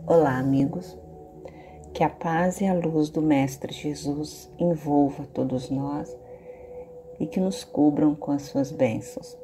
Olá, amigos. Que a paz e a luz do Mestre Jesus envolva todos nós e que nos cubram com as suas bênçãos.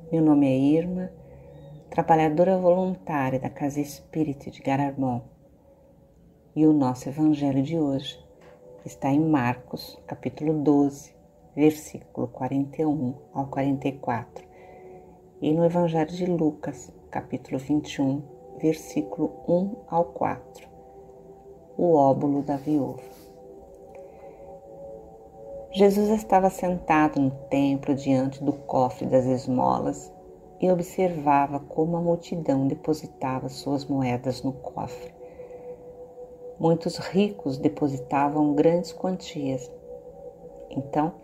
Meu nome é Irma, trabalhadora voluntária da Casa Espírita de Gararmon, e o nosso evangelho de hoje está em Marcos, capítulo 12, versículo 41 ao 44, e no evangelho de Lucas, capítulo 21, versículo 1 ao 4, o óbolo da viúva. Jesus estava sentado no templo diante do cofre das esmolas e observava como a multidão depositava suas moedas no cofre. Muitos ricos depositavam grandes quantias. Então,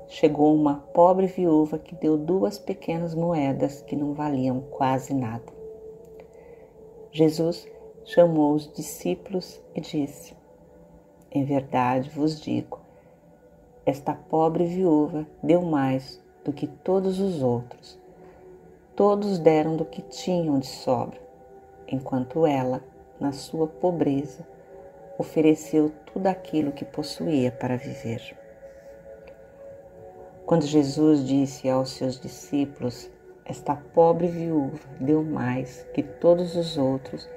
chegou uma pobre viúva que deu 2 pequenas moedas que não valiam quase nada. Jesus chamou os discípulos e disse: Em verdade vos digo, esta pobre viúva deu mais do que todos os outros. Todos deram do que tinham de sobra, enquanto ela, na sua pobreza, ofereceu tudo aquilo que possuía para viver. Quando Jesus disse aos seus discípulos, esta pobre viúva deu mais que todos os outros,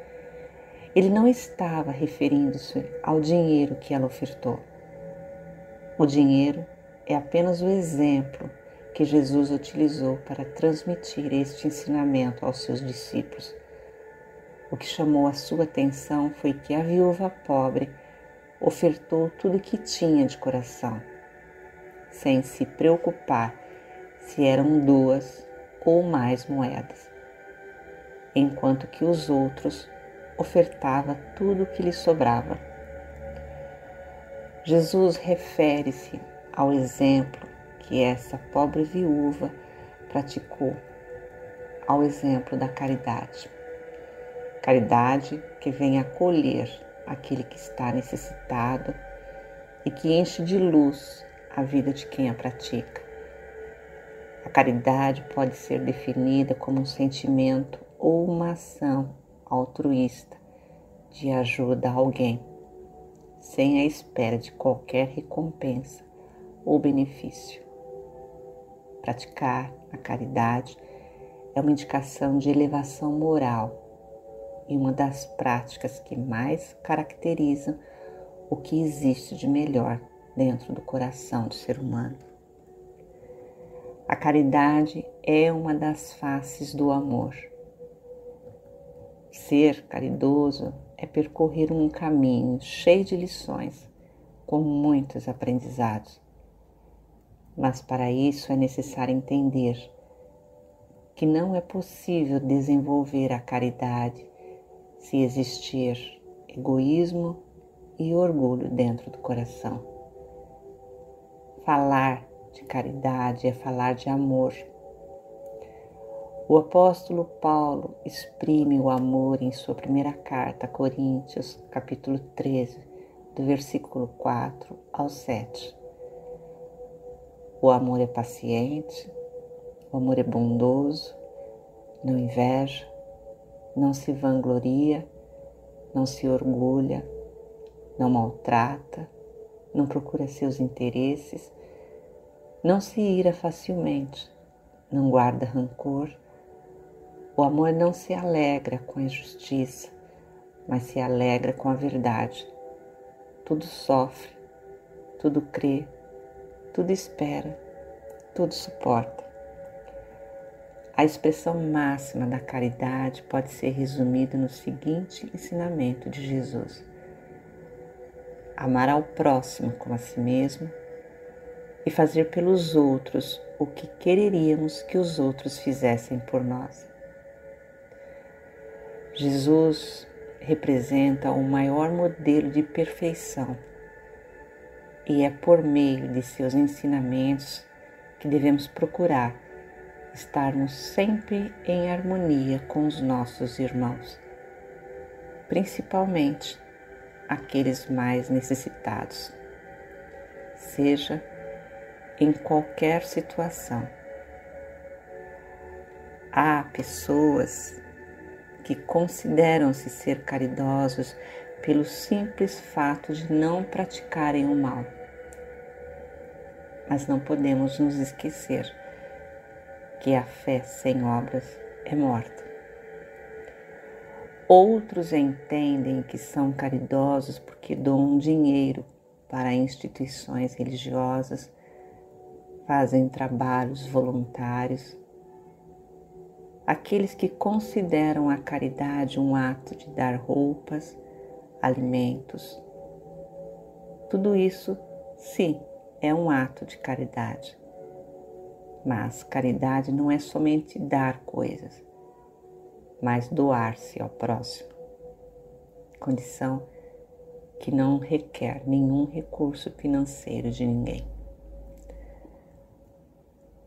ele não estava referindo-se ao dinheiro que ela ofertou. O dinheiro é apenas o exemplo que Jesus utilizou para transmitir este ensinamento aos seus discípulos. O que chamou a sua atenção foi que a viúva pobre ofertou tudo o que tinha de coração, sem se preocupar se eram 2 ou mais moedas, enquanto que os outros ofertavam tudo o que lhe sobrava. Jesus refere-se ao exemplo que essa pobre viúva praticou, ao exemplo da caridade. Caridade que vem acolher aquele que está necessitado e que enche de luz a vida de quem a pratica. A caridade pode ser definida como um sentimento ou uma ação altruísta de ajuda a alguém, sem a espera de qualquer recompensa ou benefício. Praticar a caridade é uma indicação de elevação moral e uma das práticas que mais caracterizam o que existe de melhor dentro do coração do ser humano. A caridade é uma das faces do amor. Ser caridoso é percorrer um caminho cheio de lições, com muitos aprendizados. Mas para isso é necessário entender que não é possível desenvolver a caridade se existir egoísmo e orgulho dentro do coração. Falar de caridade é falar de amor. O apóstolo Paulo exprime o amor em sua primeira carta a Coríntios, capítulo 13, do versículo 4 ao 7. O amor é paciente, o amor é bondoso, não inveja, não se vangloria, não se orgulha, não maltrata, não procura seus interesses, não se ira facilmente, não guarda rancor. O amor não se alegra com a injustiça, mas se alegra com a verdade. Tudo sofre, tudo crê, tudo espera, tudo suporta. A expressão máxima da caridade pode ser resumida no seguinte ensinamento de Jesus: amar ao próximo como a si mesmo e fazer pelos outros o que quereríamos que os outros fizessem por nós. Jesus representa o maior modelo de perfeição e é por meio de seus ensinamentos que devemos procurar estarmos sempre em harmonia com os nossos irmãos, principalmente aqueles mais necessitados, seja em qualquer situação. Há pessoas que consideram-se ser caridosos pelo simples fato de não praticarem o mal. Mas não podemos nos esquecer que a fé sem obras é morta. Outros entendem que são caridosos porque doam dinheiro para instituições religiosas, fazem trabalhos voluntários. Aqueles que consideram a caridade um ato de dar roupas, alimentos. Tudo isso, sim, é um ato de caridade. Mas caridade não é somente dar coisas, mas doar-se ao próximo. Condição que não requer nenhum recurso financeiro de ninguém.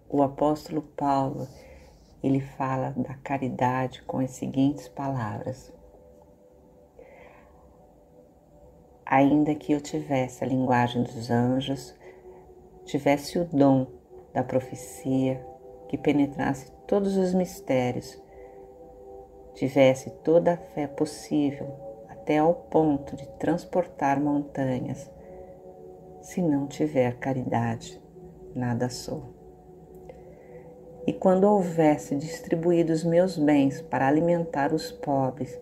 O apóstolo Paulo, ele fala da caridade com as seguintes palavras: ainda que eu tivesse a linguagem dos anjos, tivesse o dom da profecia, que penetrasse todos os mistérios, tivesse toda a fé possível, até ao ponto de transportar montanhas, se não tiver caridade, nada sou. E quando houvesse distribuído os meus bens para alimentar os pobres,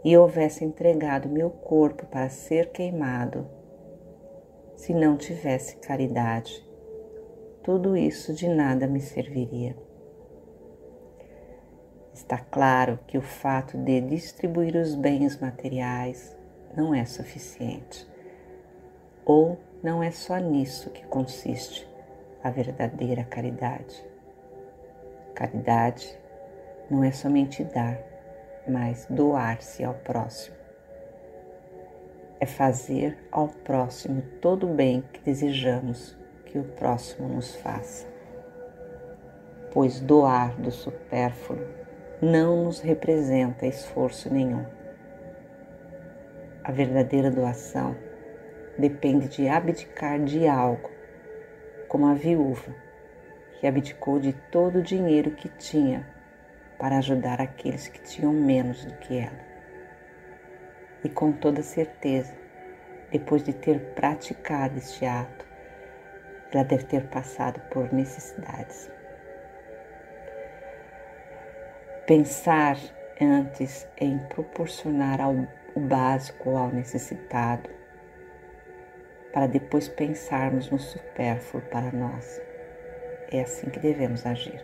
e houvesse entregado meu corpo para ser queimado, se não tivesse caridade, tudo isso de nada me serviria. Está claro que o fato de distribuir os bens materiais não é suficiente, ou não é só nisso que consiste a verdadeira caridade. Caridade não é somente dar, mas doar-se ao próximo. É fazer ao próximo todo o bem que desejamos que o próximo nos faça. Pois doar do supérfluo não nos representa esforço nenhum. A verdadeira doação depende de abdicar de algo, como a viúva, que abdicou de todo o dinheiro que tinha para ajudar aqueles que tinham menos do que ela. E com toda certeza, depois de ter praticado este ato, ela deve ter passado por necessidades. Pensar antes em proporcionar o básico ao necessitado, para depois pensarmos no supérfluo para nós. É assim que devemos agir.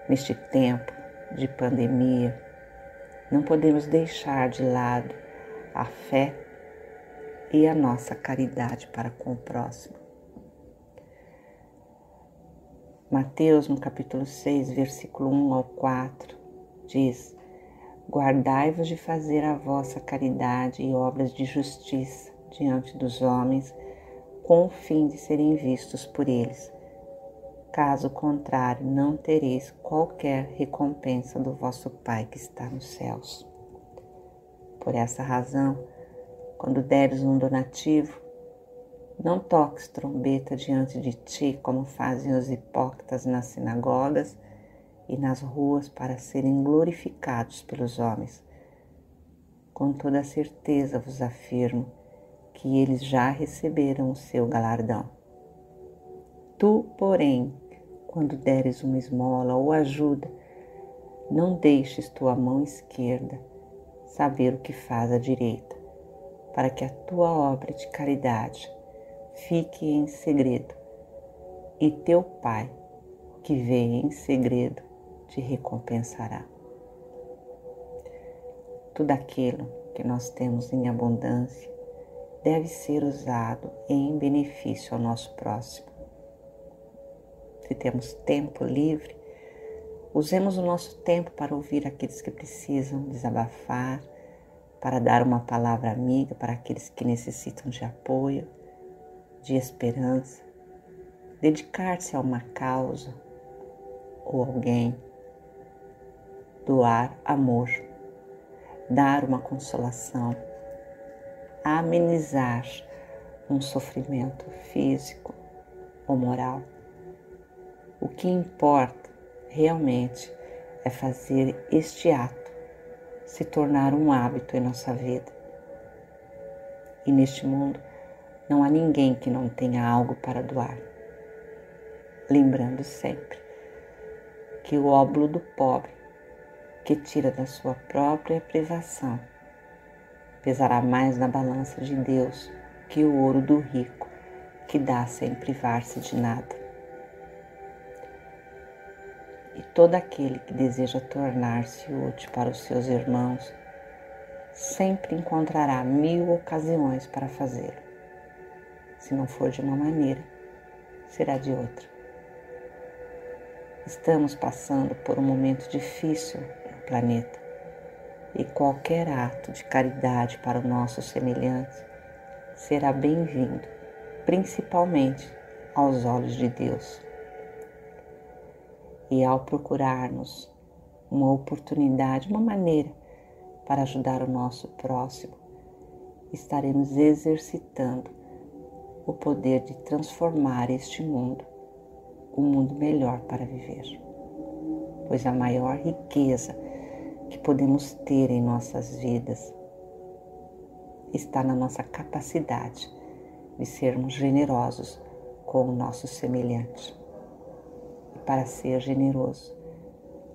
Neste tempo de pandemia, não podemos deixar de lado a fé e a nossa caridade para com o próximo. Mateus, no capítulo 6, versículo 1 ao 4, diz: guardai-vos de fazer a vossa caridade e obras de justiça diante dos homens, com o fim de serem vistos por eles. Caso contrário, não tereis qualquer recompensa do vosso Pai que está nos céus. Por essa razão, quando deres um donativo, não toques trombeta diante de ti, como fazem os hipócritas nas sinagogas e nas ruas para serem glorificados pelos homens. Com toda certeza vos afirmo que eles já receberam o seu galardão. Tu, porém, quando deres uma esmola ou ajuda, não deixes tua mão esquerda saber o que faz a direita, para que a tua obra de caridade fique em segredo, e teu Pai, que vê em segredo, te recompensará. Tudo aquilo que nós temos em abundância deve ser usado em benefício ao nosso próximo. Se temos tempo livre, usemos o nosso tempo para ouvir aqueles que precisam desabafar, para dar uma palavra amiga para aqueles que necessitam de apoio, de esperança, dedicar-se a uma causa ou alguém, doar amor, dar uma consolação, amenizar um sofrimento físico ou moral. O que importa realmente é fazer este ato se tornar um hábito em nossa vida. E neste mundo não há ninguém que não tenha algo para doar. Lembrando sempre que o óbolo do pobre, que tira da sua própria privação, pesará mais na balança de Deus que o ouro do rico, que dá sem privar-se de nada. E todo aquele que deseja tornar-se útil para os seus irmãos, sempre encontrará 1000 ocasiões para fazê-lo. Se não for de uma maneira, será de outra. Estamos passando por um momento difícil no planeta e qualquer ato de caridade para o nosso semelhante será bem-vindo, principalmente aos olhos de Deus. E ao procurarmos uma oportunidade, uma maneira para ajudar o nosso próximo, estaremos exercitando o poder de transformar este mundo, um mundo melhor para viver. Pois a maior riqueza que podemos ter em nossas vidas está na nossa capacidade de sermos generosos com o nosso semelhante. E para ser generoso,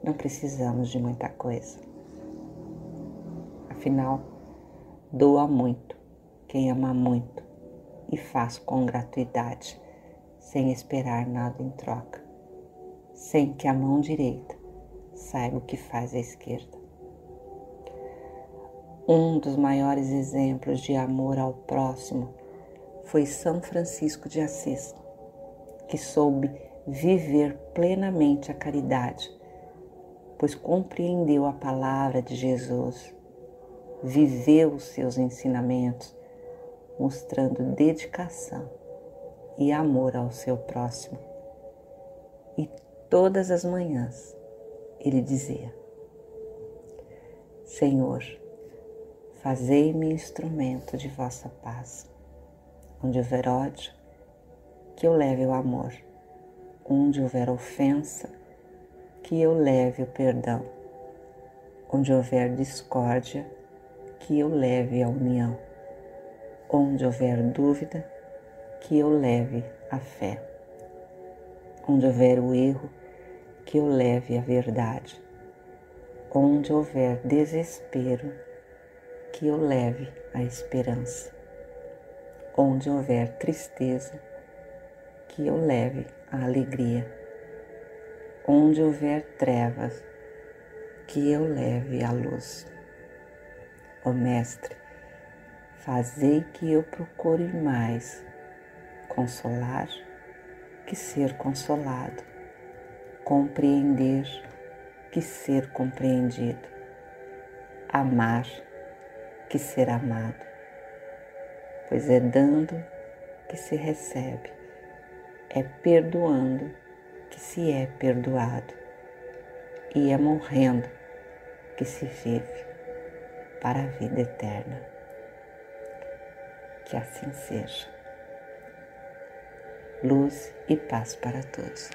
não precisamos de muita coisa. Afinal, doa muito quem ama muito e faz com gratuidade, sem esperar nada em troca, sem que a mão direita saiba o que faz a esquerda. Um dos maiores exemplos de amor ao próximo foi São Francisco de Assis, que soube viver plenamente a caridade, pois compreendeu a palavra de Jesus, viveu os seus ensinamentos, mostrando dedicação e amor ao seu próximo. E todas as manhãs ele dizia: Senhor, fazei-me instrumento de vossa paz. Onde houver ódio, que eu leve o amor. Onde houver ofensa, que eu leve o perdão. Onde houver discórdia, que eu leve a união. Onde houver dúvida, que eu leve a fé. Onde houver o erro, que eu leve a verdade. Onde houver desespero, que eu leve a esperança. Onde houver tristeza, que eu leve a alegria. Onde houver trevas, que eu leve a luz. Ó Mestre, fazei que eu procure mais consolar que ser consolado, compreender que ser compreendido, amar que ser amado, pois é dando que se recebe, é perdoando que se é perdoado e é morrendo que se vive para a vida eterna. Que assim seja. Luz e paz para todos.